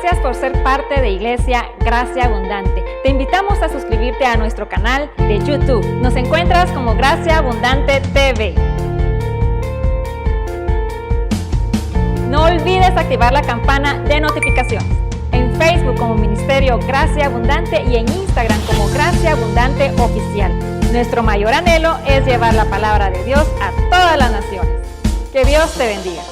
Gracias por ser parte de Iglesia Gracia Abundante. Te invitamos a suscribirte a nuestro canal de YouTube. Nos encuentras como Gracia Abundante TV. No olvides activar la campana de notificaciones. En Facebook como Ministerio Gracia Abundante y en Instagram como Gracia Abundante Oficial. Nuestro mayor anhelo es llevar la palabra de Dios a todas las naciones. Que Dios te bendiga.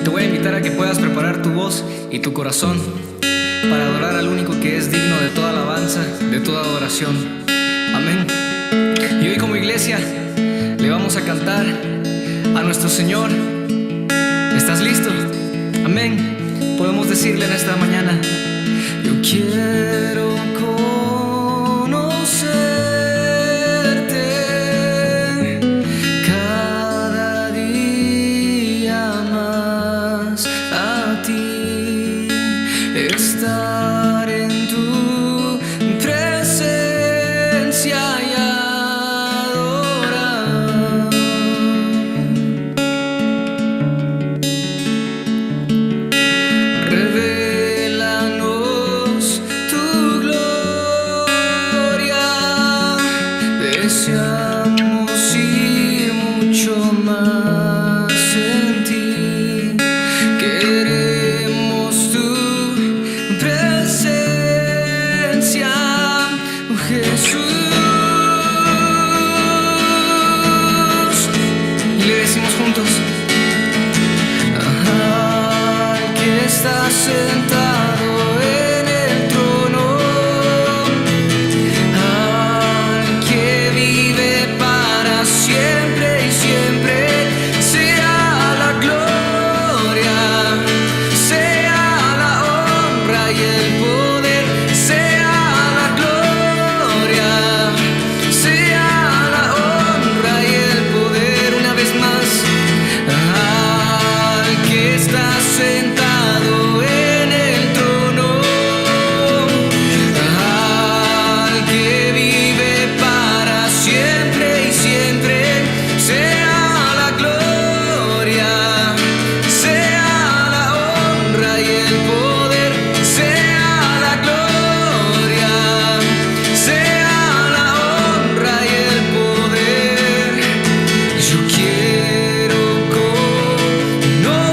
Te voy a invitar a que puedas preparar tu voz y tu corazón para adorar al único que es digno de toda alabanza, de toda adoración. Amén. Y hoy como iglesia le vamos a cantar a nuestro Señor. ¿Estás listo? Amén. Podemos decirle en esta mañana: yo quiero estar en tu presencia y adorar. Revélanos tu gloria, deseamos ir mucho más en ti. Queremos tu presencia, oh Jesús. Y le decimos juntos: al que está sentado en el trono, al que vive para siempre y siempre, sea la gloria, sea la honra y el poder, sea la gloria, sea la honra y el poder. Una vez más, al que está sentado en el trono, al que vive para siempre y siempre, sea la gloria, sea la honra y el poder, sea la gloria, sea la honra y el poder. Yo quiero conocerte,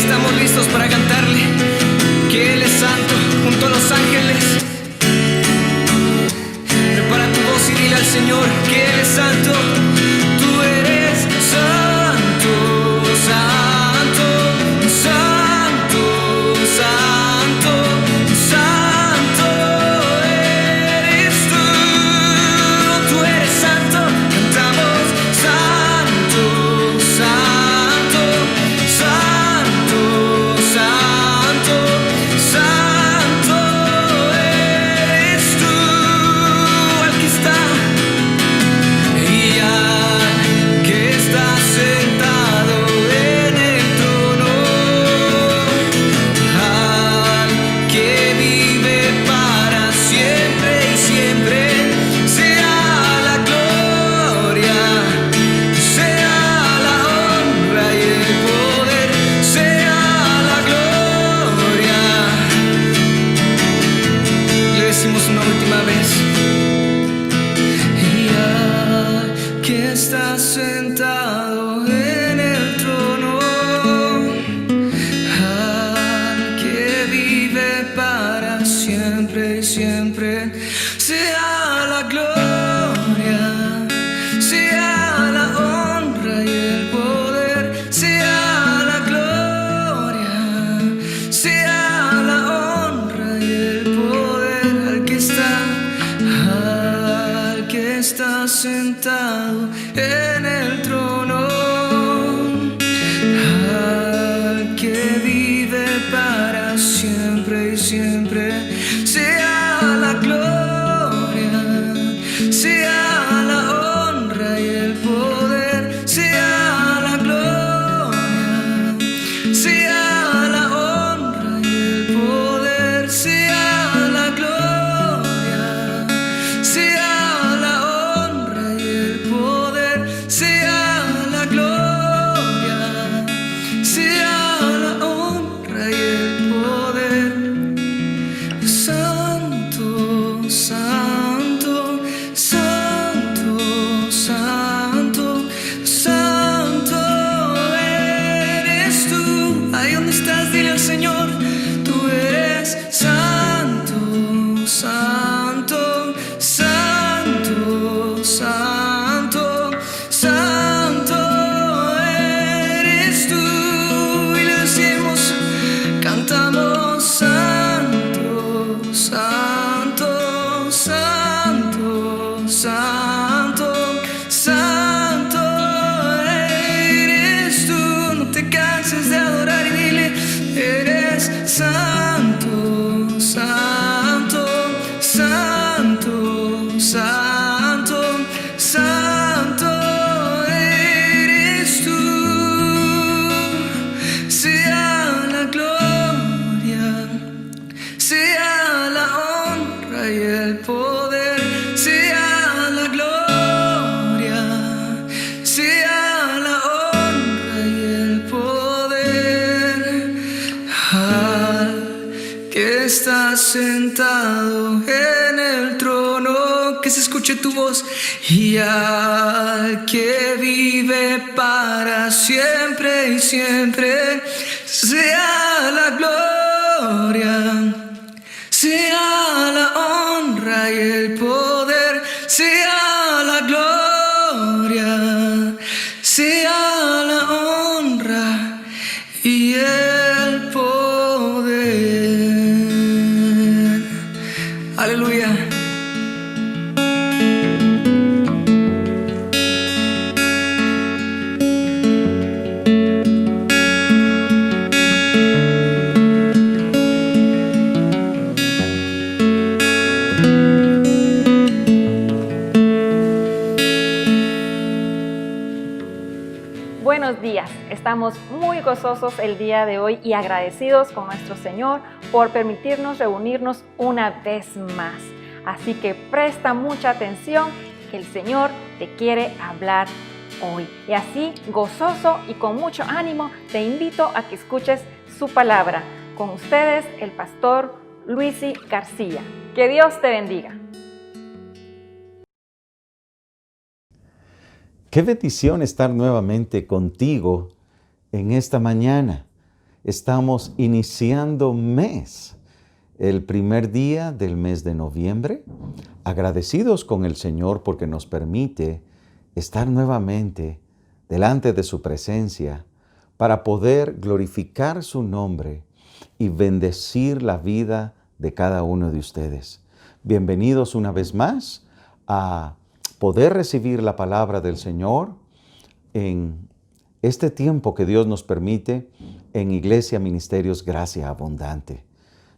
estamos listos para cantarle que Él es santo junto a los ángeles. Prepara tu voz y dile al Señor que Él es santo. Tú eres santo, santo, santo, santo, santo eres tú. Tú eres santo, cantamos santo, santo, santo, santo, santo eres tú. Aquí está. Y al que está sentado en el trono, al que vive para siempre y siempre, sea la gloria, sea la honra y el poder, sea la gloria. Le decimos una última vez. Y al que está sentado en el trono, al que vive para siempre y siempre, sea la gloria, sea la honra y el poder, sea la gloria, sea la honra y el poder al que está sentado en el trono, al que vive para siempre y siempre, sea la gloria, sea la honra y el poder, sea la gloria, sea la honra y el poder, sea la gloria, sea la honra y el poder, sea la gloria, sea la honra y el poder. Santo, santo, santo, santo, santo eres tú. Ahí donde estás, dile al Señor, tú eres santo, santo, santo, santo, santo eres tú. Y le decimos, cantamos santo, santo, santo, santo, santo eres tú. No te canses de adorar y dile, eres santo, santo, santo, santo, santo eres tú. Sea la gloria, sea la honra y el poder, sea la gloria, sea la honra y el poder al que está sentado en el trono. Que se escuche tu voz. Y al que vive para siempre y siempre, sea la gloria, sea la honra y el poder, sea la gloria, sea la honra y el poder. Aleluya. Buenos días, estamos muy gozosos el día de hoy y agradecidos con nuestro Señor por permitirnos reunirnos una vez más. Así que presta mucha atención, que el Señor te quiere hablar hoy. Y así, gozoso y con mucho ánimo, te invito a que escuches su palabra. Con ustedes, el pastor Luisi García. Que Dios te bendiga. Qué bendición estar nuevamente contigo en esta mañana. Estamos iniciando mes, el primer día del mes de noviembre, agradecidos con el Señor porque nos permite estar nuevamente delante de su presencia para poder glorificar su nombre y bendecir la vida de cada uno de ustedes. Bienvenidos una vez más a poder recibir la palabra del Señor en este tiempo que Dios nos permite en Iglesia Ministerios Gracia Abundante.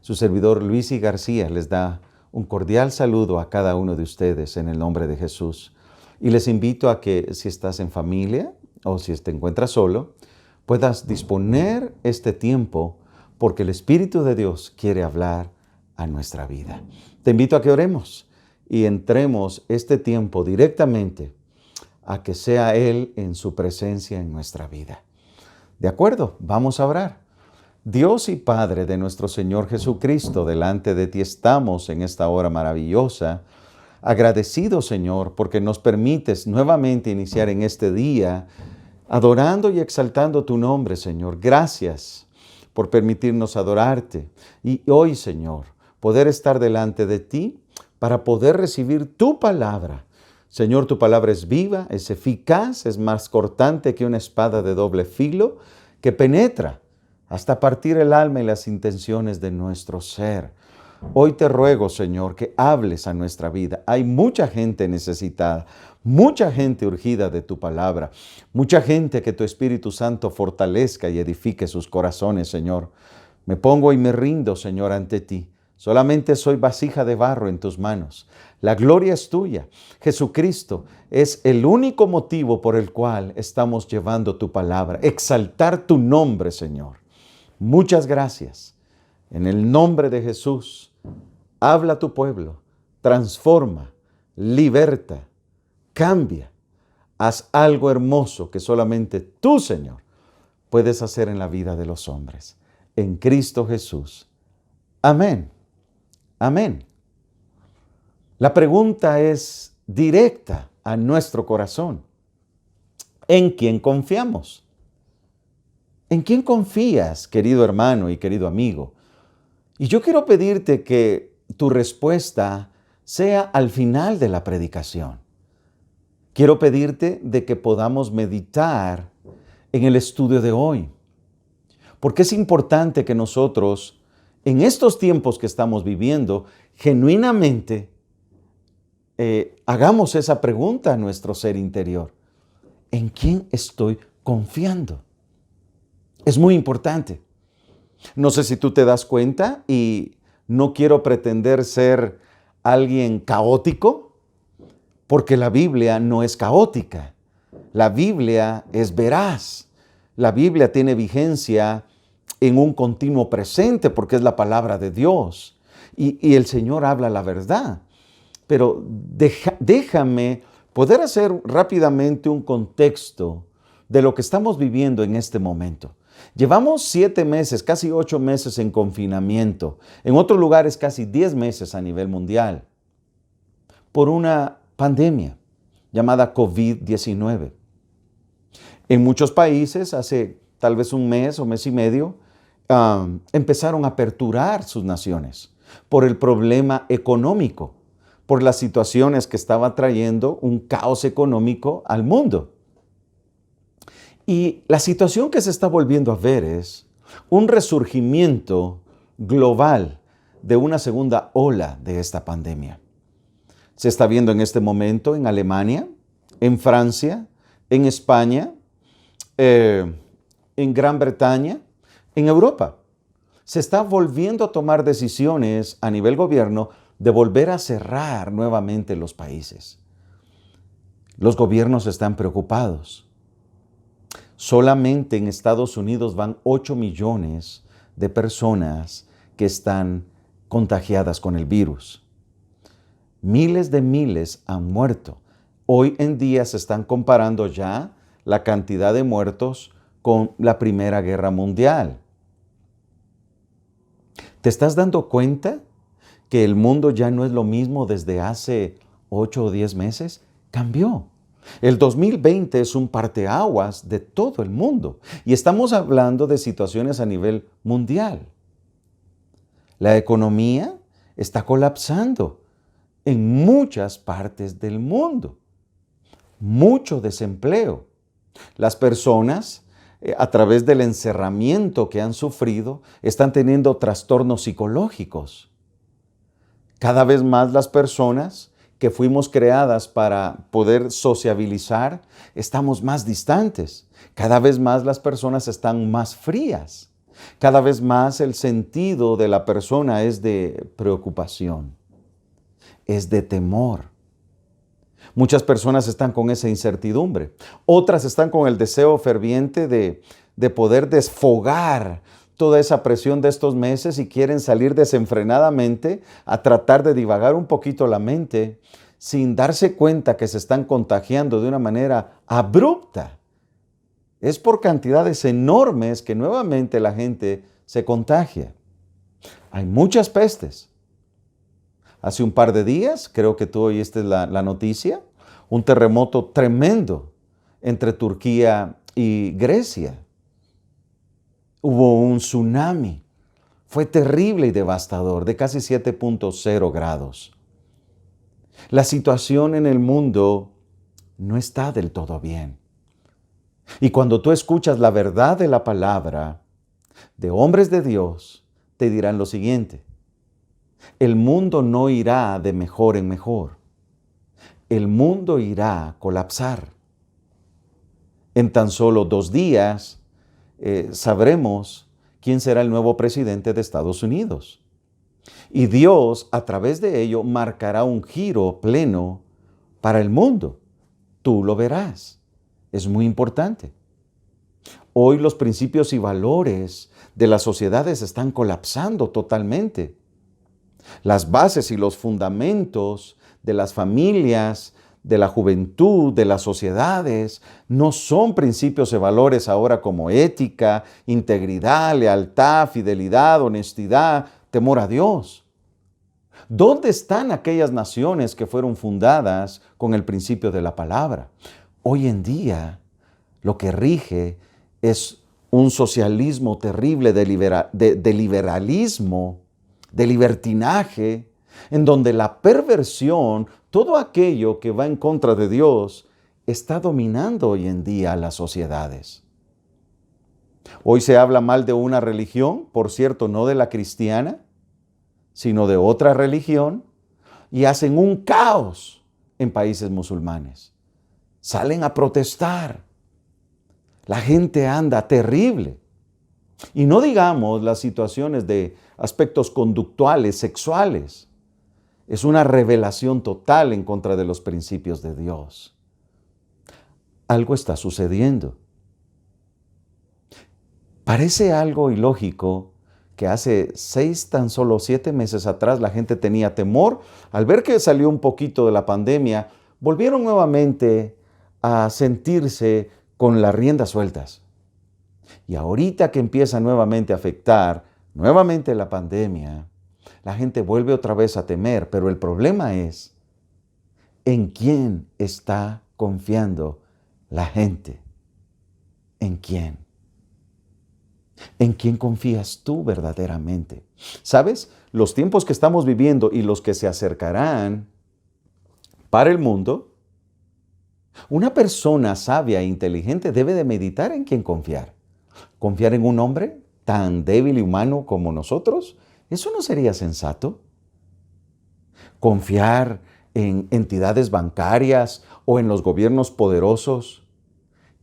Su servidor Luis Y. García les da un cordial saludo a cada uno de ustedes en el nombre de Jesús. Y les invito a que si estás en familia o si te encuentras solo, puedas disponer este tiempo porque el Espíritu de Dios quiere hablar a nuestra vida. Te invito a que oremos y entremos este tiempo directamente a que sea Él en su presencia en nuestra vida. ¿De acuerdo? Vamos a orar. Dios y Padre de nuestro Señor Jesucristo, delante de ti estamos en esta hora maravillosa, agradecidos, Señor, porque nos permites nuevamente iniciar en este día adorando y exaltando tu nombre, Señor. Gracias por permitirnos adorarte. Y hoy, Señor, poder estar delante de ti para poder recibir tu palabra. Señor, tu palabra es viva, es eficaz, es más cortante que una espada de doble filo, que penetra hasta partir el alma y las intenciones de nuestro ser. Hoy te ruego, Señor, que hables a nuestra vida. Hay mucha gente necesitada, mucha gente urgida de tu palabra, mucha gente que tu Espíritu Santo fortalezca y edifique sus corazones, Señor. Me pongo y me rindo, Señor, ante ti. Solamente soy vasija de barro en tus manos. La gloria es tuya. Jesucristo es el único motivo por el cual estamos llevando tu palabra. Exaltar tu nombre, Señor. Muchas gracias. En el nombre de Jesús, habla a tu pueblo, transforma, liberta, cambia. Haz algo hermoso que solamente tú, Señor, puedes hacer en la vida de los hombres. En Cristo Jesús. Amén. Amén. La pregunta es directa a nuestro corazón. ¿En quién confiamos? ¿En quién confías, querido hermano y querido amigo? Y yo quiero pedirte que tu respuesta sea al final de la predicación. Quiero pedirte de que podamos meditar en el estudio de hoy. Porque es importante que nosotros, en estos tiempos que estamos viviendo, genuinamente hagamos esa pregunta a nuestro ser interior. ¿En quién estoy confiando? Es muy importante. No sé si tú te das cuenta y no quiero pretender ser alguien caótico, porque la Biblia no es caótica. La Biblia es veraz. La Biblia tiene vigencia en un continuo presente porque es la palabra de Dios. Y el Señor habla la verdad. Pero déjame poder hacer rápidamente un contexto de lo que estamos viviendo en este momento. Llevamos 7 meses, casi 8 meses en confinamiento. En otros lugares casi 10 meses a nivel mundial por una pandemia llamada COVID-19. En muchos países, hace tal vez un mes o mes y medio, empezaron a aperturar sus naciones por el problema económico, por las situaciones que estaba trayendo un caos económico al mundo. Y la situación que se está volviendo a ver es un resurgimiento global de una segunda ola de esta pandemia. Se está viendo en este momento en Alemania, en Francia, en España, en Gran Bretaña, en Europa. Se está volviendo a tomar decisiones a nivel gobierno de volver a cerrar nuevamente los países. Los gobiernos están preocupados. Solamente en Estados Unidos van 8 millones de personas que están contagiadas con el virus. Miles de miles han muerto. Hoy en día se están comparando ya la cantidad de muertos con la Primera Guerra Mundial. ¿Te estás dando cuenta que el mundo ya no es lo mismo desde hace 8 o 10 meses? Cambió. El 2020 es un parteaguas de todo el mundo y estamos hablando de situaciones a nivel mundial. La economía está colapsando en muchas partes del mundo. Mucho desempleo. Las personas, a través del encerramiento que han sufrido, están teniendo trastornos psicológicos. Cada vez más las personas que fuimos creadas para poder sociabilizar, estamos más distantes. Cada vez más las personas están más frías. Cada vez más el sentido de la persona es de preocupación, es de temor. Muchas personas están con esa incertidumbre. Otras están con el deseo ferviente de poder desfogar toda esa presión de estos meses y quieren salir desenfrenadamente a tratar de divagar un poquito la mente sin darse cuenta que se están contagiando de una manera abrupta. Es por cantidades enormes que nuevamente la gente se contagia. Hay muchas pestes. Hace un par de días, creo que tú oíste la noticia, un terremoto tremendo entre Turquía y Grecia. Hubo un tsunami. Fue terrible y devastador, de casi 7.0 grados. La situación en el mundo no está del todo bien. Y cuando tú escuchas la verdad de la palabra de hombres de Dios, te dirán lo siguiente: el mundo no irá de mejor en mejor. El mundo irá a colapsar. En tan solo 2 días sabremos quién será el nuevo presidente de Estados Unidos. Y Dios, a través de ello, marcará un giro pleno para el mundo. Tú lo verás. Es muy importante. Hoy los principios y valores de las sociedades están colapsando totalmente. Las bases y los fundamentos de las familias, de la juventud, de las sociedades, no son principios y valores ahora como ética, integridad, lealtad, fidelidad, honestidad, temor a Dios. ¿Dónde están aquellas naciones que fueron fundadas con el principio de la palabra? Hoy en día, lo que rige es un socialismo terrible de liberalismo, de libertinaje, en donde la perversión, todo aquello que va en contra de Dios, está dominando hoy en día a las sociedades. Hoy se habla mal de una religión, por cierto, no de la cristiana, sino de otra religión, y hacen un caos en países musulmanes. Salen a protestar. La gente anda terrible. Y no digamos las situaciones de aspectos conductuales, sexuales. Es una revelación total en contra de los principios de Dios. Algo está sucediendo. Parece algo ilógico que hace tan solo 7 meses atrás la gente tenía temor. Al ver que salió un poquito de la pandemia, volvieron nuevamente a sentirse con las riendas sueltas. Y ahorita que empieza nuevamente a afectar, nuevamente la pandemia, la gente vuelve otra vez a temer. Pero el problema es, ¿en quién está confiando la gente? ¿En quién? ¿En quién confías tú verdaderamente? ¿Sabes? Los tiempos que estamos viviendo y los que se acercarán para el mundo, una persona sabia e inteligente debe de meditar en quién confiar. ¿Confiar en un hombre tan débil y humano como nosotros? ¿Eso no sería sensato? ¿Confiar en entidades bancarias o en los gobiernos poderosos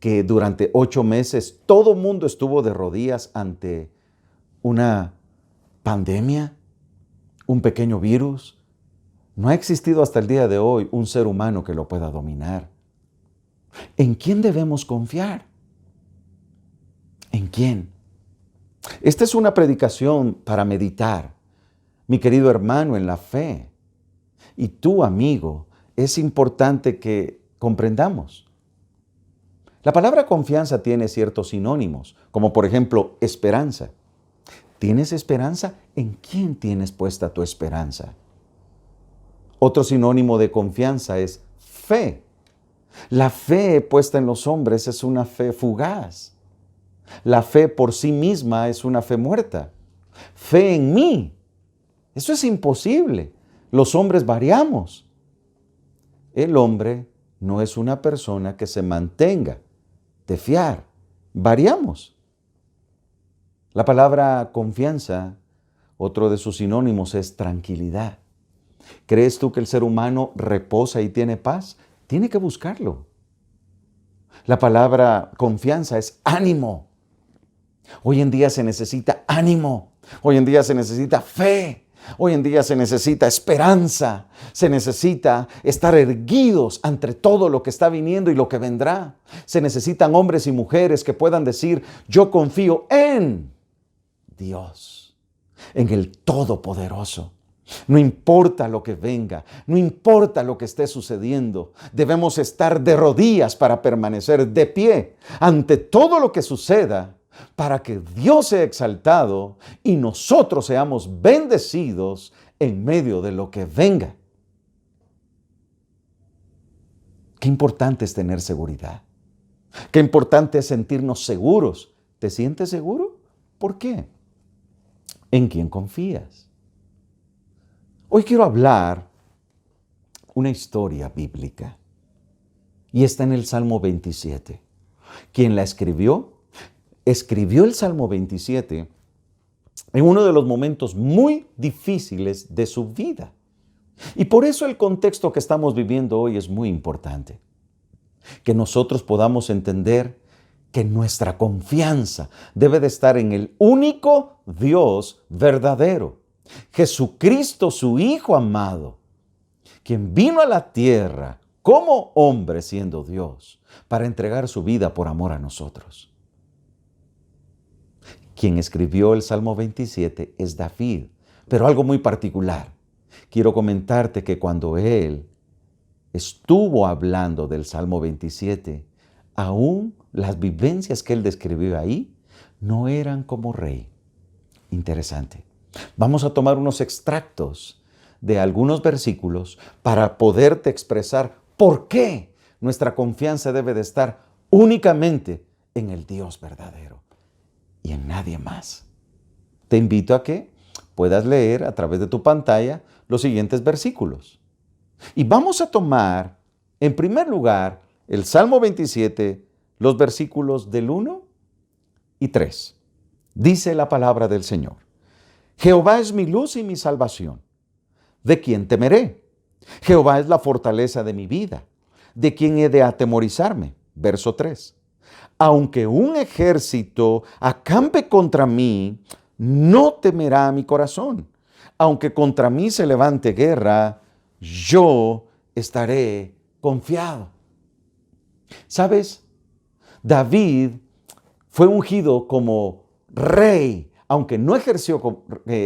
que durante 8 meses todo el mundo estuvo de rodillas ante una pandemia, un pequeño virus? No ha existido hasta el día de hoy un ser humano que lo pueda dominar. ¿En quién debemos confiar? ¿En quién? Esta es una predicación para meditar, mi querido hermano en la fe. Y tú, amigo, es importante que comprendamos. La palabra confianza tiene ciertos sinónimos, como por ejemplo esperanza. ¿Tienes esperanza? ¿En quién tienes puesta tu esperanza? Otro sinónimo de confianza es fe. La fe puesta en los hombres es una fe fugaz. La fe por sí misma es una fe muerta. Fe en mí. Eso es imposible. Los hombres variamos. El hombre no es una persona que se mantenga de fiar. Variamos. La palabra confianza, otro de sus sinónimos es tranquilidad. ¿Crees tú que el ser humano reposa y tiene paz? Tiene que buscarlo. La palabra confianza es ánimo. Hoy en día se necesita ánimo. Hoy en día se necesita fe. Hoy en día se necesita esperanza. Se necesita estar erguidos ante todo lo que está viniendo y lo que vendrá. Se necesitan hombres y mujeres que puedan decir, yo confío en Dios, en el Todopoderoso. No importa lo que venga, no importa lo que esté sucediendo, debemos estar de rodillas para permanecer de pie ante todo lo que suceda, para que Dios sea exaltado y nosotros seamos bendecidos en medio de lo que venga. Qué importante es tener seguridad. Qué importante es sentirnos seguros. ¿Te sientes seguro? ¿Por qué? ¿En quién confías? Hoy quiero hablar una historia bíblica y está en el Salmo 27. ¿Quién la escribió? Escribió el Salmo 27 en uno de los momentos muy difíciles de su vida. Y por eso el contexto que estamos viviendo hoy es muy importante. Que nosotros podamos entender que nuestra confianza debe de estar en el único Dios verdadero. Jesucristo, su Hijo amado, quien vino a la tierra como hombre siendo Dios para entregar su vida por amor a nosotros. Quien escribió el Salmo 27 es David, pero algo muy particular. Quiero comentarte que cuando él estuvo hablando del Salmo 27, aún las vivencias que él describió ahí no eran como rey. Interesante. Vamos a tomar unos extractos de algunos versículos para poderte expresar por qué nuestra confianza debe de estar únicamente en el Dios verdadero y en nadie más. Te invito a que puedas leer a través de tu pantalla los siguientes versículos. Y vamos a tomar, en primer lugar, el Salmo 27, los versículos del 1 y 3. Dice la palabra del Señor. Jehová es mi luz y mi salvación. ¿De quién temeré? Jehová es la fortaleza de mi vida. ¿De quién he de atemorizarme? Verso 3. Aunque un ejército acampe contra mí, no temerá mi corazón. Aunque contra mí se levante guerra, yo estaré confiado. ¿Sabes? David fue ungido como rey, aunque no ejerció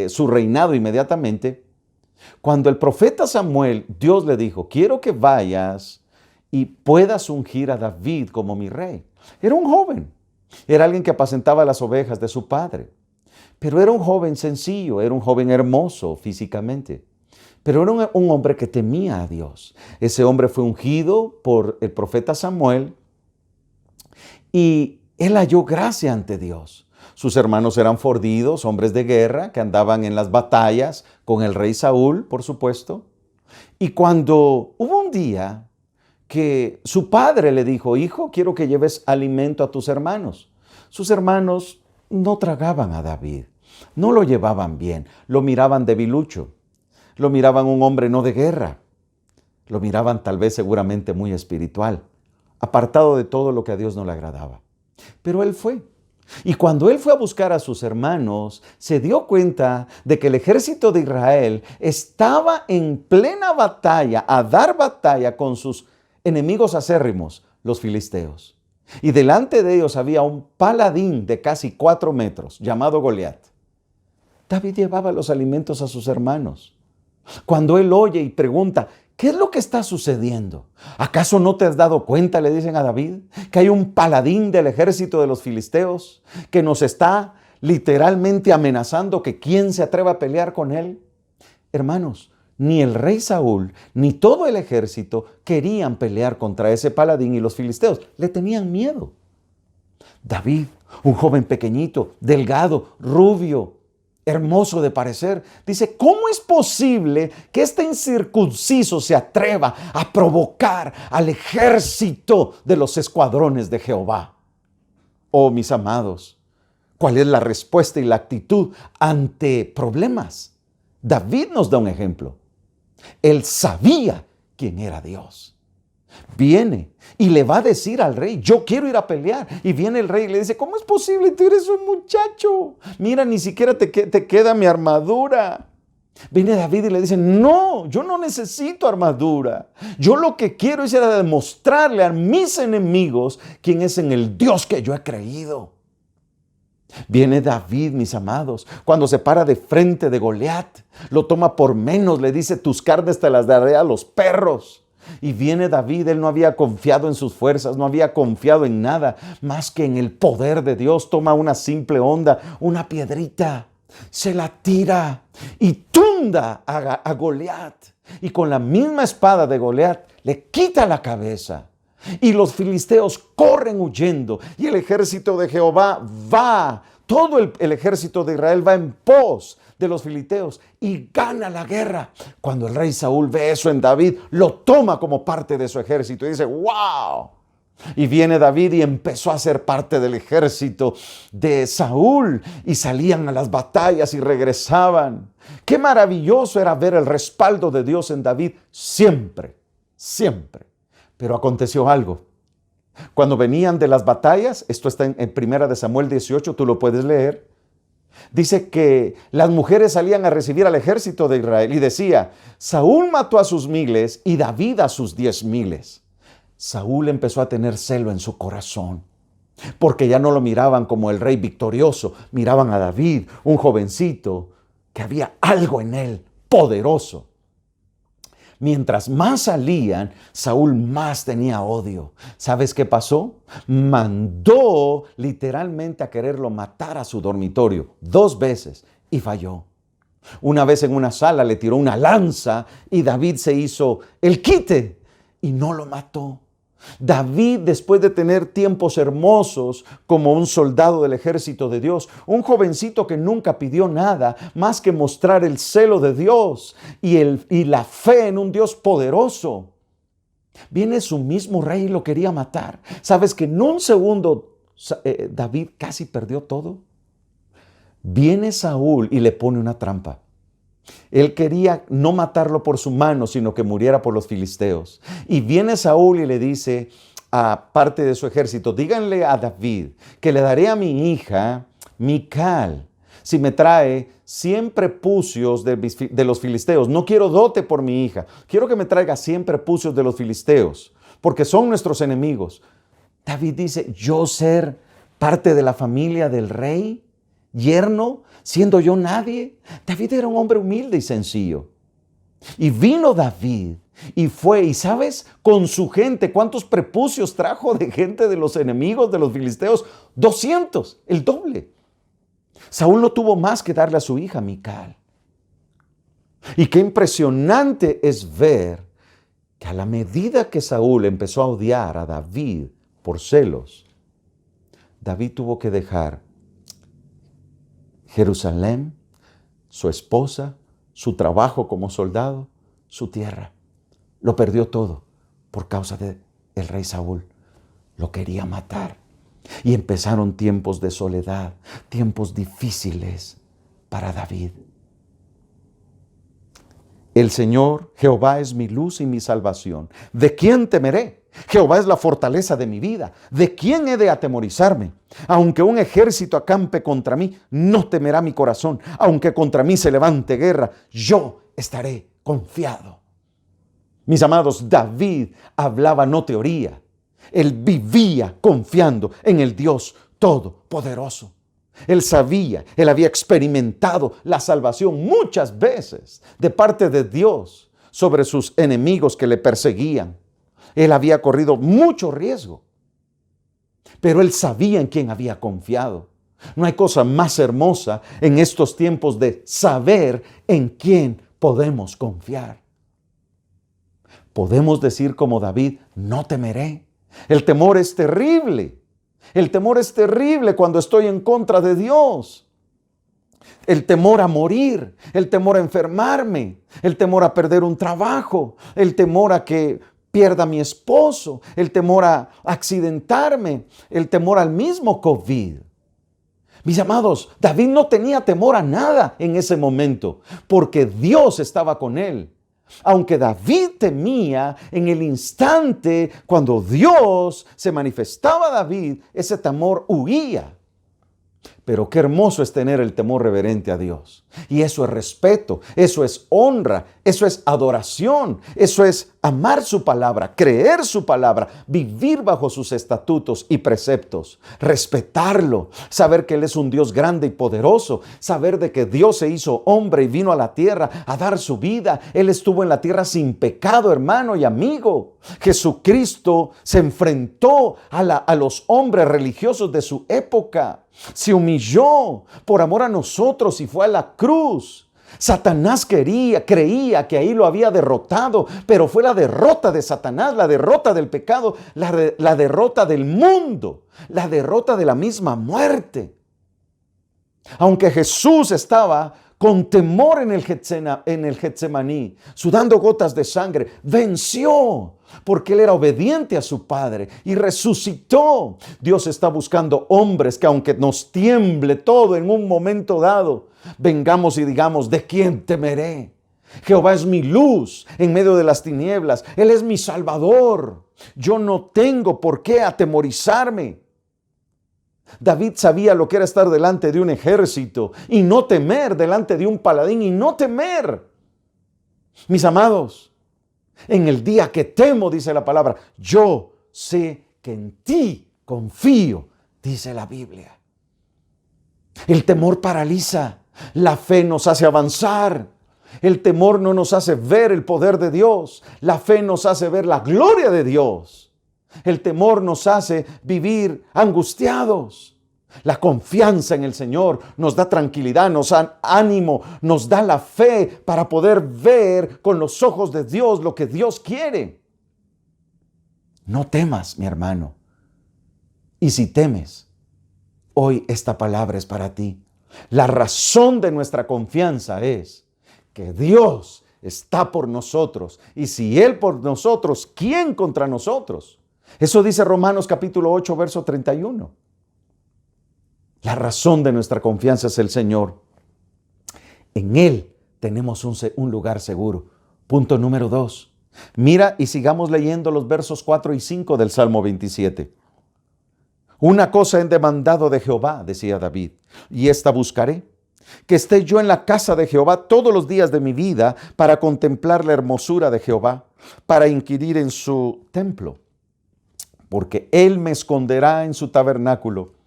su reinado inmediatamente. Cuando el profeta Samuel, Dios le dijo, quiero que vayas y puedas ungir a David como mi rey. Era un joven, era alguien que apacentaba las ovejas de su padre, pero era un joven sencillo, era un joven hermoso físicamente, pero era un hombre que temía a Dios. Ese hombre fue ungido por el profeta Samuel y él halló gracia ante Dios. Sus hermanos eran fordidos, hombres de guerra, que andaban en las batallas con el rey Saúl, por supuesto. Y cuando hubo un día que su padre le dijo, hijo, quiero que lleves alimento a tus hermanos. Sus hermanos no tragaban a David, no lo llevaban bien, lo miraban debilucho, lo miraban un hombre no de guerra, lo miraban tal vez seguramente muy espiritual, apartado de todo lo que a Dios no le agradaba. Pero él fue. Y cuando él fue a buscar a sus hermanos, se dio cuenta de que el ejército de Israel estaba en plena batalla, a dar batalla con sus enemigos acérrimos, los filisteos. Y delante de ellos había un paladín de casi 4 metros, llamado Goliat. David llevaba los alimentos a sus hermanos. Cuando él oye y pregunta, ¿qué es lo que está sucediendo? ¿Acaso no te has dado cuenta, le dicen a David, que hay un paladín del ejército de los filisteos que nos está literalmente amenazando que quién se atreva a pelear con él? Hermanos, ni el rey Saúl, ni todo el ejército querían pelear contra ese paladín y los filisteos. Le tenían miedo. David, un joven pequeñito, delgado, rubio, hermoso de parecer, dice, ¿cómo es posible que este incircunciso se atreva a provocar al ejército de los escuadrones de Jehová? Oh, mis amados, ¿cuál es la respuesta y la actitud ante problemas? David nos da un ejemplo. Él sabía quién era Dios. Viene y le va a decir al rey, yo quiero ir a pelear. Y viene el rey y le dice, ¿cómo es posible? Tú eres un muchacho. Mira, ni siquiera te queda mi armadura. Viene David y le dice, no, yo no necesito armadura. Yo lo que quiero es ir a demostrarle a mis enemigos quién es en el Dios que yo he creído. Viene David, mis amados, cuando se para de frente de Goliat, lo toma por menos, le dice, tus carnes te las daré a los perros. Y viene David, él no había confiado en sus fuerzas, no había confiado en nada más que en el poder de Dios. Toma una simple onda, una piedrita, se la tira y tunda a Goliat. Y con la misma espada de Goliat le quita la cabeza. Y los filisteos corren huyendo y el ejército de Jehová va, todo el ejército de Israel va en pos de los filisteos y gana la guerra. Cuando el rey Saúl ve eso en David, lo toma como parte de su ejército y dice, ¡wow! Y viene David y empezó a ser parte del ejército de Saúl y salían a las batallas y regresaban. ¡Qué maravilloso era ver el respaldo de Dios en David! Siempre, siempre. Pero aconteció algo. Cuando venían de las batallas, esto está en 1 Samuel 18, tú lo puedes leer. Dice que las mujeres salían a recibir al ejército de Israel y decía, Saúl mató a sus miles y David a sus 10,000. Saúl empezó a tener celo en su corazón, porque ya no lo miraban como el rey victorioso, miraban a David, un jovencito, que había algo en él poderoso. Mientras más salían, Saúl más tenía odio. ¿Sabes qué pasó? Mandó literalmente a quererlo matar a su dormitorio 2 veces y falló. Una vez en una sala le tiró una lanza y David se hizo el quite y no lo mató. David, después de tener tiempos hermosos como un soldado del ejército de Dios, un jovencito que nunca pidió nada más que mostrar el celo de Dios y la fe en un Dios poderoso, viene su mismo rey y lo quería matar. ¿Sabes que en un segundo David casi perdió todo? Viene Saúl y le pone una trampa. Él quería no matarlo por su mano, sino que muriera por los filisteos. Y viene Saúl y le dice a parte de su ejército, díganle a David que le daré a mi hija Mical si me trae 100 prepucios de los filisteos. No quiero dote por mi hija, quiero que me traiga 100 prepucios de los filisteos, porque son nuestros enemigos. David dice, yo ser parte de la familia del rey, yerno, siendo yo nadie. David era un hombre humilde y sencillo. Y vino David y fue, y ¿sabes? Con su gente, ¿cuántos prepucios trajo de gente de los enemigos de los filisteos? 200, el doble. Saúl no tuvo más que darle a su hija Mical. Y qué impresionante es ver que a la medida que Saúl empezó a odiar a David por celos, David tuvo que dejar Jerusalén, su esposa, su trabajo como soldado, su tierra. Lo perdió todo por causa del rey Saúl. Lo quería matar. Y empezaron tiempos de soledad, tiempos difíciles para David. El Señor, Jehová es mi luz y mi salvación. ¿De quién temeré? Jehová es la fortaleza de mi vida. ¿De quién he de atemorizarme? Aunque un ejército acampe contra mí, no temerá mi corazón. Aunque contra mí se levante guerra, yo estaré confiado. Mis amados, David hablaba no teoría. Él vivía confiando en el Dios Todopoderoso. Él sabía, él había experimentado la salvación muchas veces de parte de Dios sobre sus enemigos que le perseguían. Él había corrido mucho riesgo, pero él sabía en quién había confiado. No hay cosa más hermosa en estos tiempos de saber en quién podemos confiar. Podemos decir como David, no temeré. El temor es terrible. El temor es terrible cuando estoy en contra de Dios. El temor a morir, el temor a enfermarme, el temor a perder un trabajo, el temor a que pierda a mi esposo, el temor a accidentarme, el temor al mismo COVID. Mis amados, David no tenía temor a nada en ese momento, porque Dios estaba con él. Aunque David temía, en el instante cuando Dios se manifestaba a David, ese temor huía. Pero qué hermoso es tener el temor reverente a Dios. Y eso es respeto, eso es honra, eso es adoración, eso es amar su palabra, creer su palabra, vivir bajo sus estatutos y preceptos, respetarlo, saber que Él es un Dios grande y poderoso, saber de que Dios se hizo hombre y vino a la tierra a dar su vida. Él estuvo en la tierra sin pecado, hermano y amigo. Jesucristo se enfrentó a los hombres religiosos de su época. Se humilló por amor a nosotros y fue a la cruz. Satanás creía que ahí lo había derrotado, pero fue la derrota de Satanás, la derrota del pecado, la derrota del mundo, la derrota de la misma muerte. Aunque Jesús estaba con temor en el Getsemaní, sudando gotas de sangre, venció porque Él era obediente a su Padre y resucitó. Dios está buscando hombres que, aunque nos tiemble todo en un momento dado, vengamos y digamos, ¿de quién temeré? Jehová es mi luz en medio de las tinieblas. Él es mi Salvador. Yo no tengo por qué atemorizarme. David sabía lo que era estar delante de un ejército y no temer, delante de un paladín y no temer. Mis amados, en el día que temo, dice la palabra, yo sé que en ti confío, dice la Biblia. El temor paraliza, la fe nos hace avanzar. El temor no nos hace ver el poder de Dios, la fe nos hace ver la gloria de Dios. El temor nos hace vivir angustiados. La confianza en el Señor nos da tranquilidad, nos da ánimo, nos da la fe para poder ver con los ojos de Dios lo que Dios quiere. No temas, mi hermano. Y si temes, hoy esta palabra es para ti. La razón de nuestra confianza es que Dios está por nosotros. Y si Él por nosotros, ¿quién contra nosotros? Eso dice Romanos capítulo 8, verso 31. La razón de nuestra confianza es el Señor. En Él tenemos un lugar seguro. Punto número 2. Mira y sigamos leyendo los versos 4 y 5 del Salmo 27. Una cosa he demandado de Jehová, decía David, y esta buscaré, que esté yo en la casa de Jehová todos los días de mi vida para contemplar la hermosura de Jehová, para inquirir en su templo. Porque Él me esconderá en su tabernáculo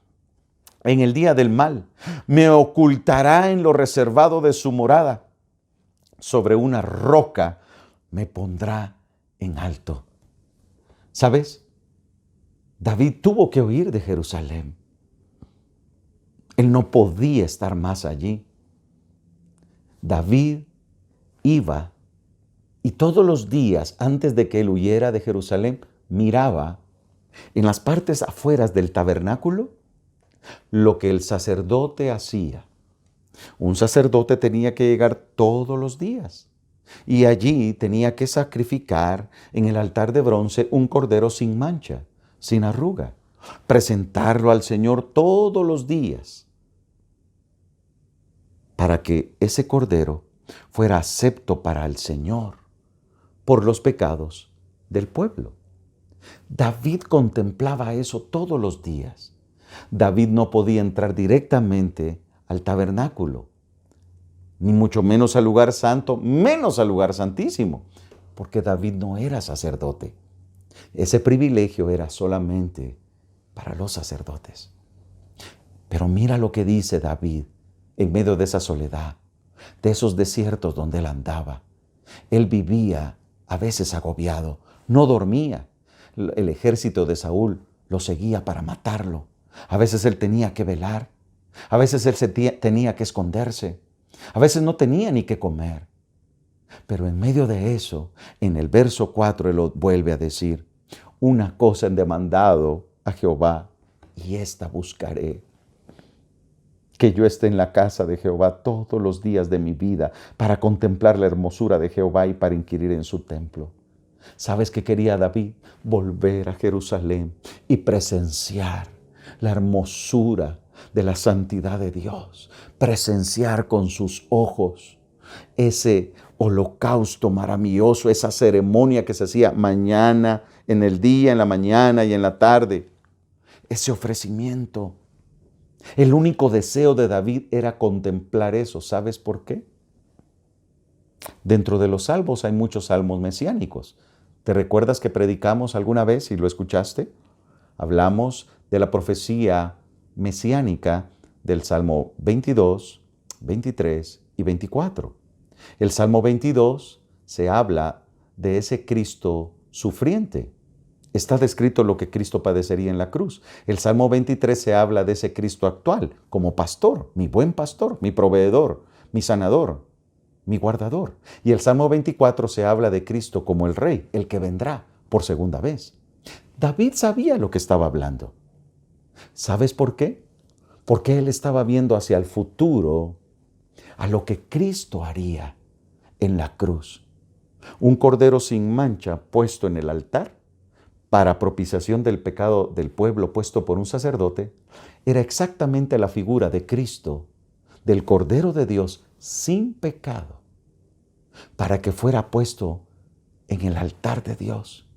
en el día del mal, me ocultará en lo reservado de su morada, sobre una roca me pondrá en alto. ¿Sabes? David tuvo que huir de Jerusalén. Él no podía estar más allí. David iba y todos los días antes de que él huyera de Jerusalén, miraba en las partes afueras del tabernáculo lo que el sacerdote hacía. Un sacerdote tenía que llegar todos los días y allí tenía que sacrificar en el altar de bronce un cordero sin mancha, sin arruga, presentarlo al Señor todos los días para que ese cordero fuera acepto para el Señor por los pecados del pueblo. David contemplaba eso todos los días. David no podía entrar directamente al tabernáculo, ni mucho menos al lugar santo, menos al lugar santísimo, porque David no era sacerdote. Ese privilegio era solamente para los sacerdotes. Pero mira lo que dice David en medio de esa soledad, de esos desiertos donde él andaba. Él vivía a veces agobiado, no dormía. El ejército de Saúl lo seguía para matarlo. A veces él tenía que velar. A veces él tenía que esconderse. A veces no tenía ni qué comer. Pero en medio de eso, en el verso 4, Él lo vuelve a decir: una cosa he demandado a Jehová, y esta buscaré, que yo esté en la casa de Jehová todos los días de mi vida, para contemplar la hermosura de Jehová y para inquirir en su templo. ¿Sabes qué quería David? Volver a Jerusalén y presenciar la hermosura de la santidad de Dios, presenciar con sus ojos ese holocausto maravilloso, esa ceremonia que se hacía mañana, en el día, en la mañana y en la tarde, ese ofrecimiento. El único deseo de David era contemplar eso. ¿Sabes por qué? Dentro de los salmos hay muchos salmos mesiánicos. ¿Te recuerdas que predicamos alguna vez y lo escuchaste? Hablamos de la profecía mesiánica del Salmo 22, 23 y 24. El Salmo 22 se habla de ese Cristo sufriente. Está descrito lo que Cristo padecería en la cruz. El Salmo 23 se habla de ese Cristo actual como pastor, mi buen pastor, mi proveedor, mi sanador, mi guardador. Y el Salmo 24 se habla de Cristo como el Rey, el que vendrá por segunda vez. David sabía lo que estaba hablando. ¿Sabes por qué? Porque él estaba viendo hacia el futuro, a lo que Cristo haría en la cruz. Un cordero sin mancha puesto en el altar para propiciación del pecado del pueblo, puesto por un sacerdote, era exactamente la figura de Cristo, del Cordero de Dios sin pecado, para que fuera puesto en el altar de Dios,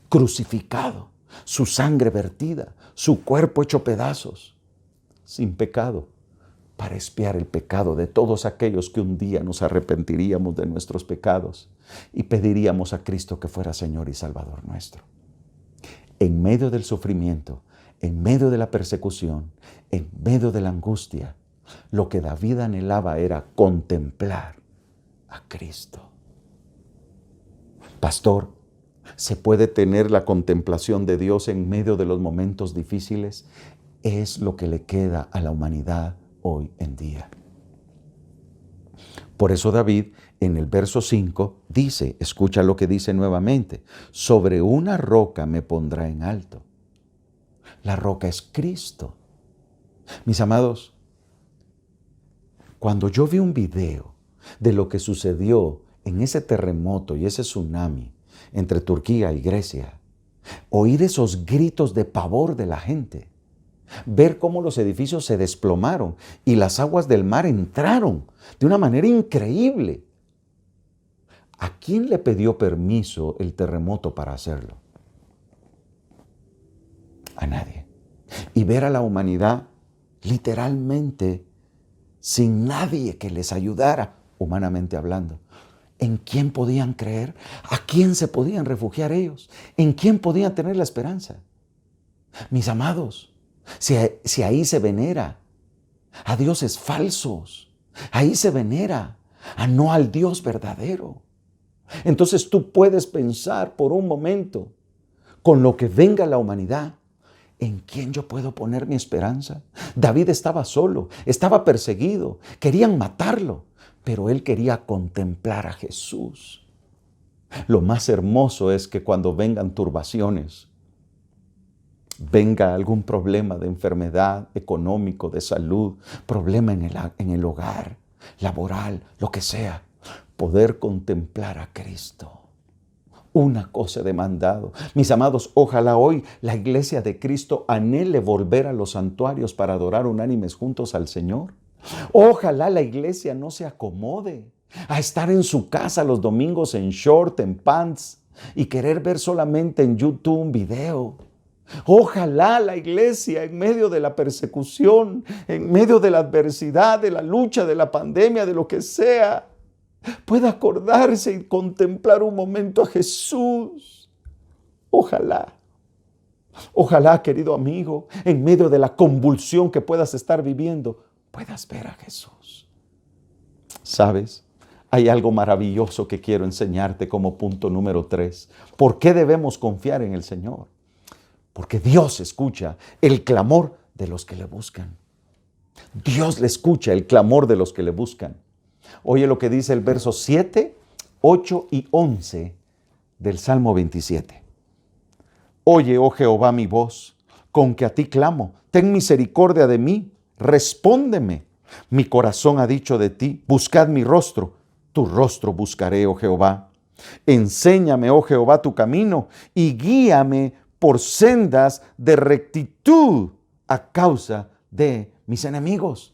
crucificado, su sangre vertida, su cuerpo hecho pedazos, sin pecado, para expiar el pecado de todos aquellos que un día nos arrepentiríamos de nuestros pecados y pediríamos a Cristo que fuera Señor y Salvador nuestro. En medio del sufrimiento, en medio de la persecución, en medio de la angustia, lo que David anhelaba era contemplar a Cristo. Pastor, ¿se puede tener la contemplación de Dios en medio de los momentos difíciles? Es lo que le queda a la humanidad hoy en día. Por eso David en el verso 5 dice, escucha lo que dice nuevamente: sobre una roca me pondrá en alto. La roca es Cristo. Mis amados, cuando yo vi un video de lo que sucedió en ese terremoto y ese tsunami entre Turquía y Grecia, oír esos gritos de pavor de la gente, ver cómo los edificios se desplomaron y las aguas del mar entraron de una manera increíble. ¿A quién le pidió permiso el terremoto para hacerlo? A nadie. Y ver a la humanidad literalmente sin nadie que les ayudara, humanamente hablando. ¿En quién podían creer? ¿A quién se podían refugiar ellos? ¿En quién podían tener la esperanza? Mis amados, si ahí se venera a dioses falsos, ahí se venera no al Dios verdadero. Entonces tú puedes pensar por un momento, con lo que venga la humanidad, ¿en quién yo puedo poner mi esperanza? David estaba solo, estaba perseguido, querían matarlo, pero él quería contemplar a Jesús. Lo más hermoso es que cuando vengan turbaciones, venga algún problema de enfermedad, económico, de salud, problema en el hogar, laboral, lo que sea, poder contemplar a Cristo. Una cosa he demandado. Mis amados, ojalá hoy la iglesia de Cristo anhele volver a los santuarios para adorar unánimes juntos al Señor. Ojalá la iglesia no se acomode a estar en su casa los domingos en short, en pants y querer ver solamente en YouTube un video. Ojalá la iglesia en medio de la persecución, en medio de la adversidad, de la lucha, de la pandemia, de lo que sea, pueda acordarse y contemplar un momento a Jesús. Ojalá, ojalá, querido amigo, en medio de la convulsión que puedas estar viviendo, puedas ver a Jesús. ¿Sabes? Hay algo maravilloso que quiero enseñarte como punto número 3. ¿Por qué debemos confiar en el Señor? Porque Dios escucha el clamor de los que le buscan. Dios le escucha el clamor de los que le buscan. Oye lo que dice el verso 7 8 y 11 del Salmo 27. Oye, oh Jehová, mi voz, con que a ti clamo. Ten misericordia de mí, respóndeme. Mi corazón ha dicho de ti, buscad mi rostro. Tu rostro buscaré, oh Jehová. Enséñame, oh Jehová, tu camino y guíame por sendas de rectitud a causa de mis enemigos.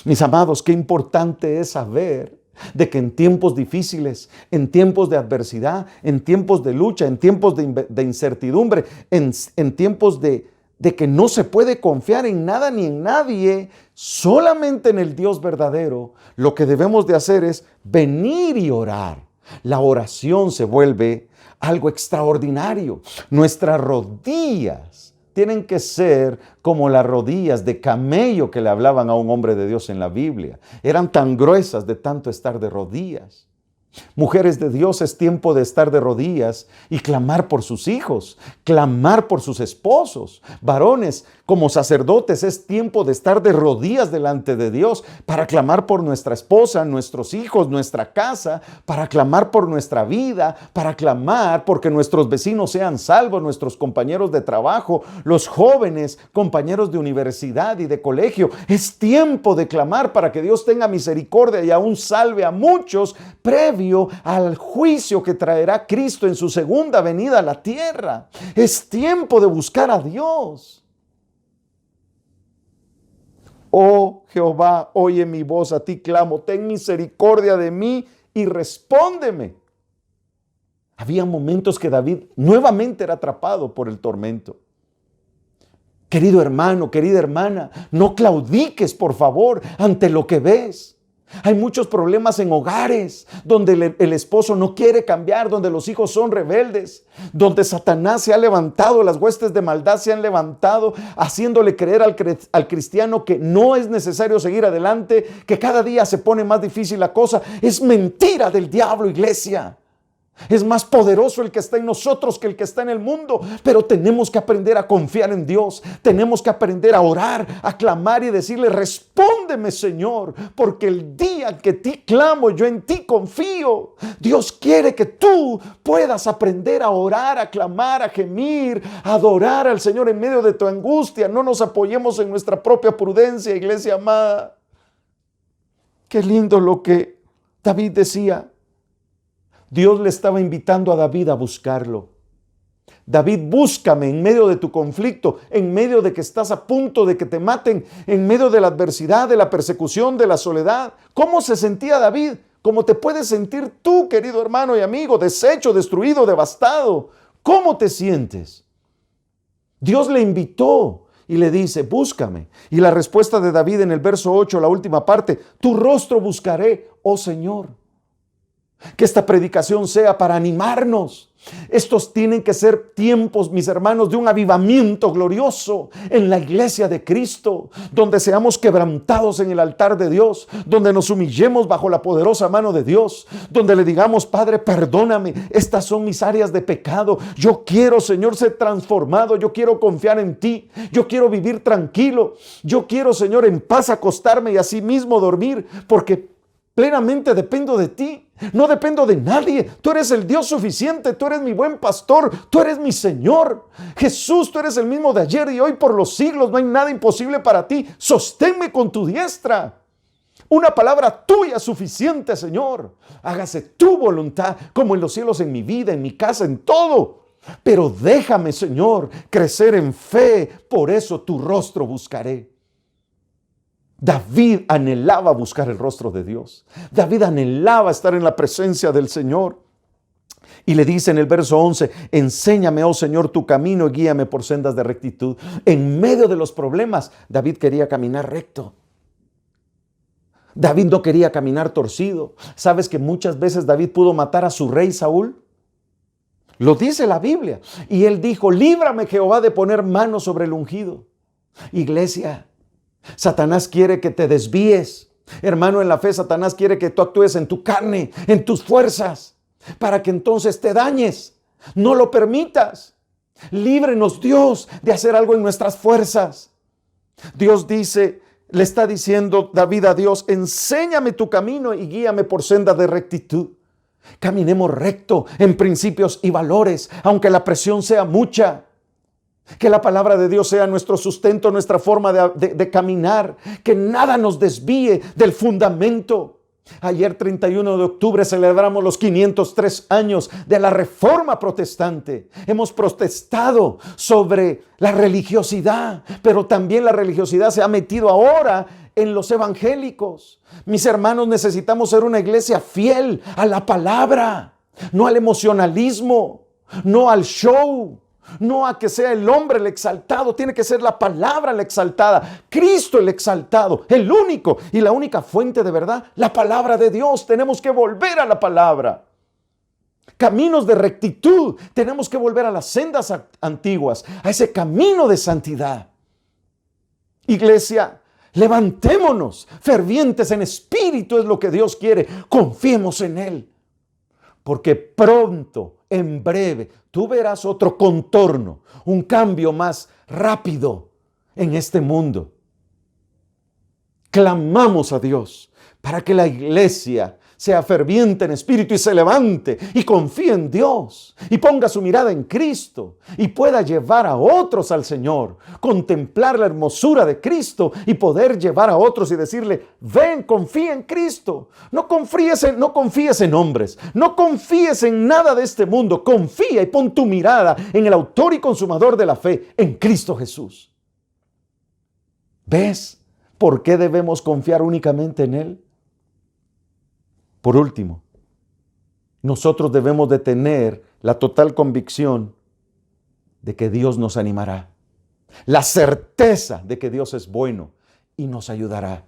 Mis amados, qué importante es saber de que en tiempos difíciles, en tiempos de adversidad, en tiempos de lucha, en tiempos de incertidumbre, en tiempos de que no se puede confiar en nada ni en nadie, solamente en el Dios verdadero, lo que debemos de hacer es venir y orar. La oración se vuelve algo extraordinario. Nuestras rodillas tienen que ser como las rodillas de camello que le hablaban a un hombre de Dios en la Biblia. Eran tan gruesas de tanto estar de rodillas. Mujeres de Dios, es tiempo de estar de rodillas y clamar por sus hijos, clamar por sus esposos. Varones, como sacerdotes, es tiempo de estar de rodillas delante de Dios para clamar por nuestra esposa, nuestros hijos, nuestra casa, para clamar por nuestra vida, para clamar porque nuestros vecinos sean salvos, nuestros compañeros de trabajo, los jóvenes, compañeros de universidad y de colegio. Es tiempo de clamar para que Dios tenga misericordia y aún salve a muchos previo al juicio que traerá Cristo en su segunda venida a la tierra. Es tiempo de buscar a Dios. Oh Jehová, oye mi voz, a ti clamo, ten misericordia de mí y respóndeme. Había momentos que David nuevamente era atrapado por el tormento. Querido hermano, querida hermana, no claudiques, por favor, ante lo que ves. Hay muchos problemas en hogares donde el esposo no quiere cambiar, donde los hijos son rebeldes, donde Satanás se ha levantado, las huestes de maldad se han levantado, haciéndole creer al cristiano que no es necesario seguir adelante, que cada día se pone más difícil la cosa. Es mentira del diablo, iglesia. Es más poderoso el que está en nosotros que el que está en el mundo, pero tenemos que aprender a confiar en Dios, tenemos que aprender a orar, a clamar y decirle: respóndeme, Señor, porque el día que ti clamo, yo en ti confío. Dios quiere que tú puedas aprender a orar, a clamar, a gemir, a adorar al Señor en medio de tu angustia. No nos apoyemos en nuestra propia prudencia, iglesia amada. Qué lindo lo que David decía. Dios le estaba invitando a David a buscarlo. David, búscame en medio de tu conflicto, en medio de que estás a punto de que te maten, en medio de la adversidad, de la persecución, de la soledad. ¿Cómo se sentía David? ¿Cómo te puedes sentir tú, querido hermano y amigo, deshecho, destruido, devastado? ¿Cómo te sientes? Dios le invitó y le dice: búscame. Y la respuesta de David en el verso 8, la última parte: tu rostro buscaré, oh Señor. Que esta predicación sea para animarnos. Estos tienen que ser tiempos, mis hermanos, de un avivamiento glorioso en la iglesia de Cristo, donde seamos quebrantados en el altar de Dios, donde nos humillemos bajo la poderosa mano de Dios, donde le digamos: Padre, perdóname, estas son mis áreas de pecado. Yo quiero, Señor, ser transformado. Yo quiero confiar en ti. Yo quiero vivir tranquilo. Yo quiero, Señor, en paz acostarme y así mismo dormir, porque plenamente dependo de ti. No dependo de nadie. Tú eres el Dios suficiente. Tú eres mi buen pastor. Tú eres mi Señor. Jesús, tú eres el mismo de ayer y hoy por los siglos. No hay nada imposible para ti. Sosténme con tu diestra. Una palabra tuya suficiente, Señor. Hágase tu voluntad, como en los cielos, en mi vida, en mi casa, en todo. Pero déjame, Señor, crecer en fe. Por eso tu rostro buscaré. David anhelaba buscar el rostro de Dios. David anhelaba estar en la presencia del Señor. Y le dice en el verso 11: enséñame, oh Señor, tu camino y guíame por sendas de rectitud. En medio de los problemas, David quería caminar recto. David no quería caminar torcido. ¿Sabes que muchas veces David pudo matar a su rey Saúl? Lo dice la Biblia. Y él dijo: líbrame, Jehová, de poner mano sobre el ungido. Iglesia, Satanás quiere que te desvíes. Hermano en la fe, Satanás quiere que tú actúes en tu carne, en tus fuerzas, para que entonces te dañes. No lo permitas. Líbrenos, Dios, de hacer algo en nuestras fuerzas. Dios dice, le está diciendo David a Dios: enséñame tu camino y guíame por senda de rectitud. Caminemos recto en principios y valores, aunque la presión sea mucha. Que la palabra de Dios sea nuestro sustento, nuestra forma de caminar. Que nada nos desvíe del fundamento. Ayer, 31 de octubre, celebramos los 503 años de la Reforma Protestante. Hemos protestado sobre la religiosidad, pero también la religiosidad se ha metido ahora en los evangélicos. Mis hermanos, necesitamos ser una iglesia fiel a la palabra, no al emocionalismo, no al show. No a que sea el hombre el exaltado, tiene que ser la palabra la exaltada, Cristo el exaltado, el único y la única fuente de verdad, la palabra de Dios. Tenemos que volver a la palabra. Caminos de rectitud, tenemos que volver a las sendas antiguas, a ese camino de santidad. Iglesia, levantémonos, fervientes en espíritu es lo que Dios quiere, confiemos en Él. Porque pronto, en breve, tú verás otro contorno, un cambio más rápido en este mundo. Clamamos a Dios para que la iglesia sea ferviente en espíritu y se levante y confíe en Dios y ponga su mirada en Cristo y pueda llevar a otros al Señor, contemplar la hermosura de Cristo y poder llevar a otros y decirle: ven, confía en Cristo. No confíes en hombres, no confíes en nada de este mundo. Confía y pon tu mirada en el autor y consumador de la fe, en Cristo Jesús. ¿Ves por qué debemos confiar únicamente en Él? Por último, nosotros debemos de tener la total convicción de que Dios nos animará, la certeza de que Dios es bueno y nos ayudará.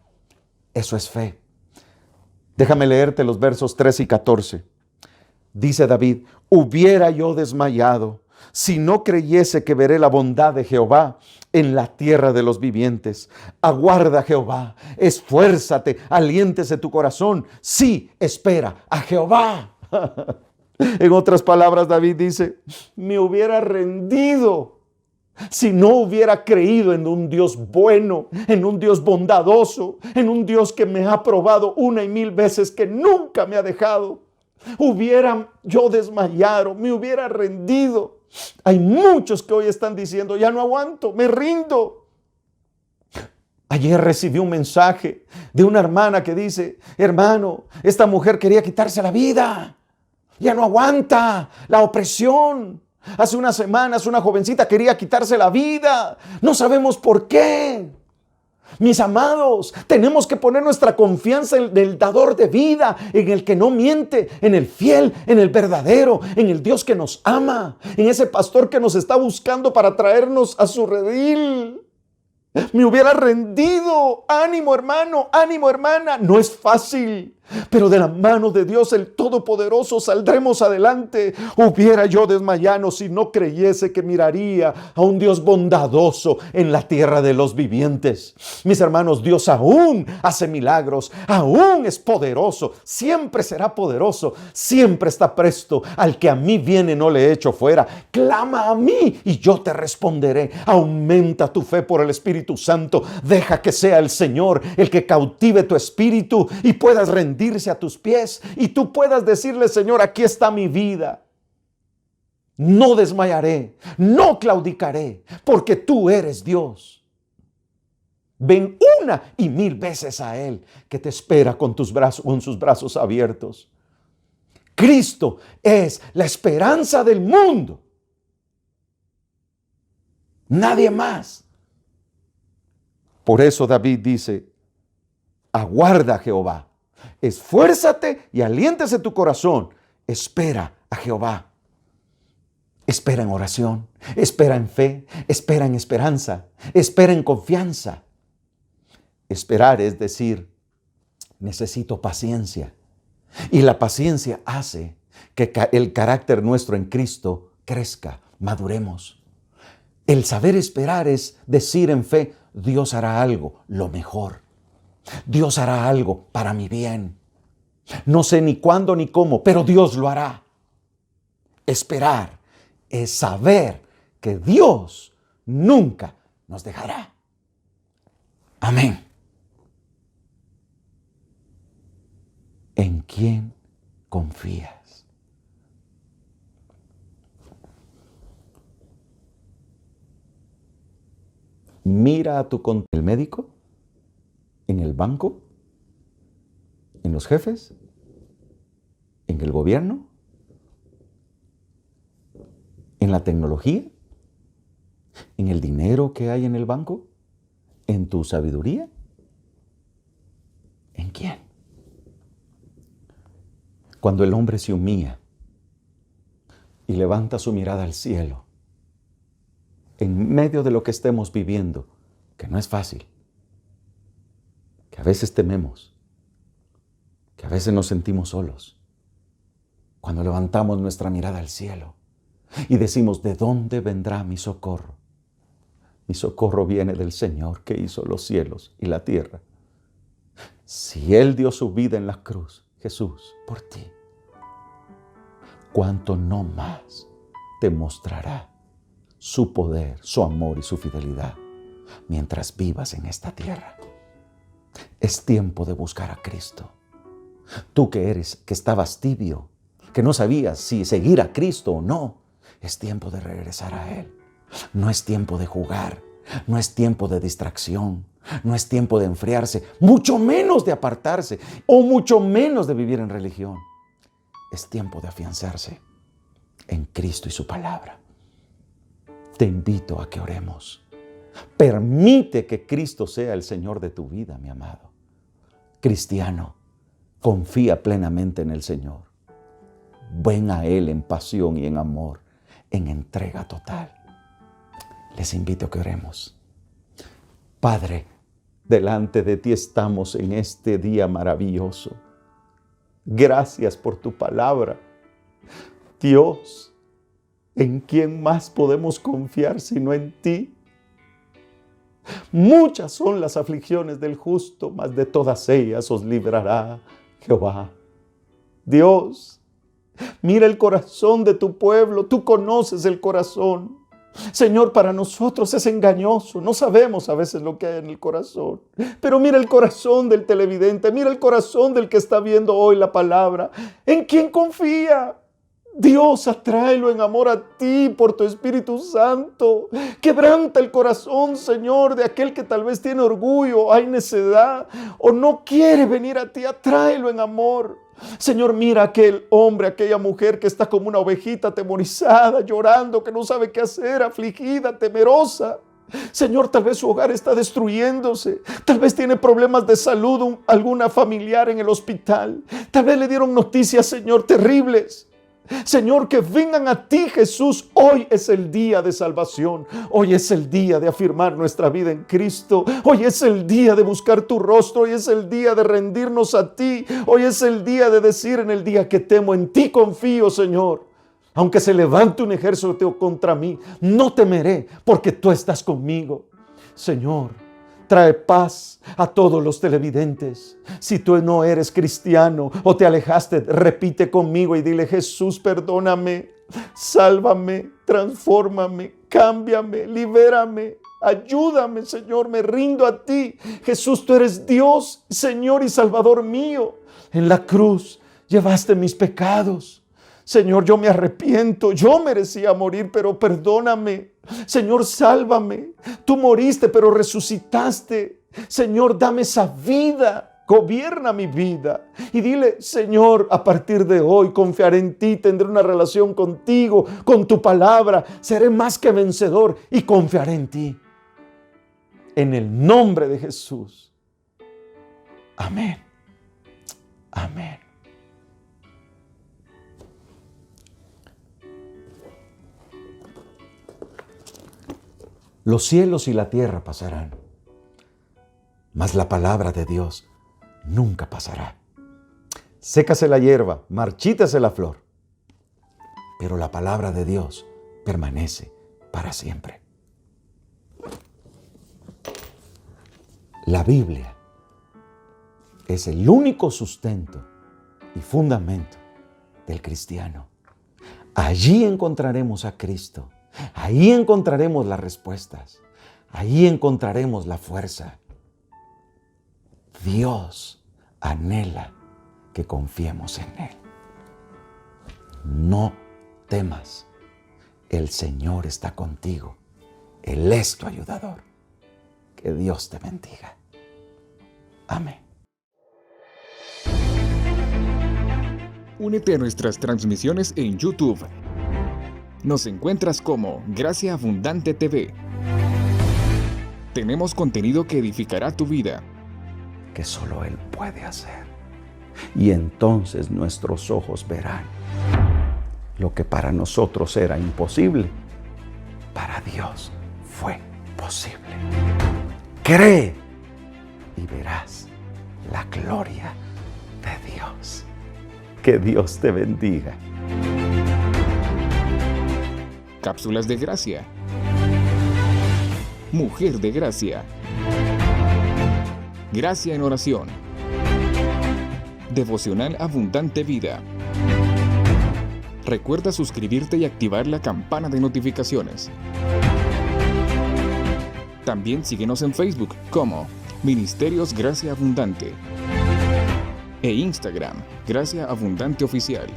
Eso es fe. Déjame leerte los versos 13 y 14. Dice David: hubiera yo desmayado si no creyese que veré la bondad de Jehová en la tierra de los vivientes. Aguarda a Jehová, esfuérzate, aliéntese tu corazón. Sí, espera a Jehová. En otras palabras, David dice: me hubiera rendido si no hubiera creído en un Dios bueno, en un Dios bondadoso, en un Dios que me ha probado 1 y 1000 veces, que nunca me ha dejado. Hubiera yo desmayado, me hubiera rendido. Hay muchos que hoy están diciendo: ya no aguanto, me rindo. Ayer recibí un mensaje de una hermana que dice: hermano, esta mujer quería quitarse la vida, ya no aguanta la opresión. Hace unas semanas una jovencita quería quitarse la vida, no sabemos por qué. Mis amados, tenemos que poner nuestra confianza en el dador de vida, en el que no miente, en el fiel, en el verdadero, en el Dios que nos ama, en ese pastor que nos está buscando para traernos a su redil. Me hubiera rendido. Ánimo, hermano, ánimo, hermana. No es fácil, pero de la mano de Dios el Todopoderoso saldremos adelante. Hubiera yo desmayado si no creyese que miraría a un Dios bondadoso en la tierra de los vivientes. Mis hermanos, Dios aún hace milagros, aún es poderoso, siempre será poderoso, siempre está presto. Al que a mí viene no le echo fuera. Clama a mí y yo te responderé. Aumenta tu fe por el Espíritu Santo. Deja que sea el Señor el que cautive tu espíritu y puedas rendirse a tus pies y tú puedas decirle: Señor, aquí está mi vida. No desmayaré, no claudicaré, porque tú eres Dios. Ven 1 y 1000 veces a Él, que te espera con sus brazos abiertos. Cristo es la esperanza del mundo. Nadie más. Por eso David dice: aguarda a Jehová, esfuérzate y aliéntese tu corazón. Espera a Jehová. Espera en oración, espera en fe, espera en esperanza, espera en confianza. Esperar es decir: necesito paciencia. Y la paciencia hace que el carácter nuestro en Cristo crezca, maduremos. El saber esperar es decir en fe: Dios hará algo, lo mejor. Dios hará algo para mi bien. No sé ni cuándo ni cómo, pero Dios lo hará. Esperar es saber que Dios nunca nos dejará. Amén. ¿En quién confías? Mira a el médico, en el banco, en los jefes, en el gobierno, en la tecnología, en el dinero que hay en el banco, en tu sabiduría. ¿En quién? Cuando el hombre se humilla y levanta su mirada al cielo, en medio de lo que estemos viviendo, que no es fácil, que a veces tememos, que a veces nos sentimos solos, cuando levantamos nuestra mirada al cielo y decimos, ¿de dónde vendrá mi socorro? Mi socorro viene del Señor que hizo los cielos y la tierra. Si Él dio su vida en la cruz, Jesús, por ti, ¿cuánto no más te mostrará su poder, su amor y su fidelidad mientras vivas en esta tierra? Es tiempo de buscar a Cristo. Tú que estabas tibio, que no sabías si seguir a Cristo o no, es tiempo de regresar a Él. No es tiempo de jugar, no es tiempo de distracción, no es tiempo de enfriarse, mucho menos de apartarse o mucho menos de vivir en religión. Es tiempo de afianzarse en Cristo y su palabra. Te invito a que oremos. Permite que Cristo sea el Señor de tu vida, mi amado. Cristiano, confía plenamente en el Señor. Ven a Él en pasión y en amor, en entrega total. Les invito a que oremos. Padre, delante de ti estamos en este día maravilloso. Gracias por tu palabra. Dios, ¿en quién más podemos confiar sino en ti? Muchas son las aflicciones del justo, mas de todas ellas os librará Jehová. Dios, mira el corazón de tu pueblo, tú conoces el corazón. Señor, para nosotros es engañoso, no sabemos a veces lo que hay en el corazón. Pero mira el corazón del televidente, mira el corazón del que está viendo hoy la palabra. ¿En quién confía? Dios, atráelo en amor a ti por tu Espíritu Santo. Quebranta el corazón, Señor, de aquel que tal vez tiene orgullo, hay necedad o no quiere venir a ti. Atráelo en amor. Señor, mira aquel hombre, aquella mujer que está como una ovejita atemorizada, llorando, que no sabe qué hacer, afligida, temerosa. Señor, tal vez su hogar está destruyéndose, tal vez tiene problemas de salud, alguna familiar en el hospital, tal vez le dieron noticias, Señor, terribles. Señor, que vengan a ti, Jesús. Hoy es el día de salvación. Hoy es el día de afirmar nuestra vida en Cristo. Hoy es el día de buscar tu rostro. Hoy es el día de rendirnos a ti. Hoy es el día de decir en el día que temo, en ti confío, Señor. Aunque se levante un ejército contra mí, no temeré porque tú estás conmigo. Señor, trae paz a todos los televidentes. Si tú no eres cristiano o te alejaste, repite conmigo y dile: Jesús, perdóname, sálvame, transfórmame, cámbiame, libérame, ayúdame, Señor, me rindo a ti. Jesús, tú eres Dios, Señor y Salvador mío. En la cruz llevaste mis pecados. Señor, yo me arrepiento, yo merecía morir, pero perdóname. Señor, sálvame. Tú moriste, pero resucitaste. Señor, dame esa vida. Gobierna mi vida. Y dile: Señor, a partir de hoy confiaré en ti, tendré una relación contigo, con tu palabra. Seré más que vencedor y confiaré en ti. En el nombre de Jesús. Amén. Amén. Los cielos y la tierra pasarán, mas la palabra de Dios nunca pasará. Sécase la hierba, marchítase la flor, pero la palabra de Dios permanece para siempre. La Biblia es el único sustento y fundamento del cristiano. Allí encontraremos a Cristo. Ahí encontraremos las respuestas. Ahí encontraremos la fuerza. Dios anhela que confiemos en Él. No temas. El Señor está contigo. Él es tu ayudador. Que Dios te bendiga. Amén. Únete a nuestras transmisiones en YouTube. Nos encuentras como Gracia Abundante TV. Tenemos contenido que edificará tu vida. Que solo Él puede hacer. Y entonces nuestros ojos verán lo que para nosotros era imposible. Para Dios fue posible. Cree y verás la gloria de Dios. Que Dios te bendiga. Cápsulas de gracia. Mujer de gracia. Gracia en oración. Devocional Abundante Vida. Recuerda suscribirte y activar la campana de notificaciones. También síguenos en Facebook como Ministerios Gracia Abundante e Instagram Gracia Abundante Oficial.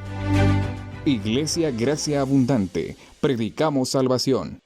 Iglesia Gracia Abundante. Predicamos salvación.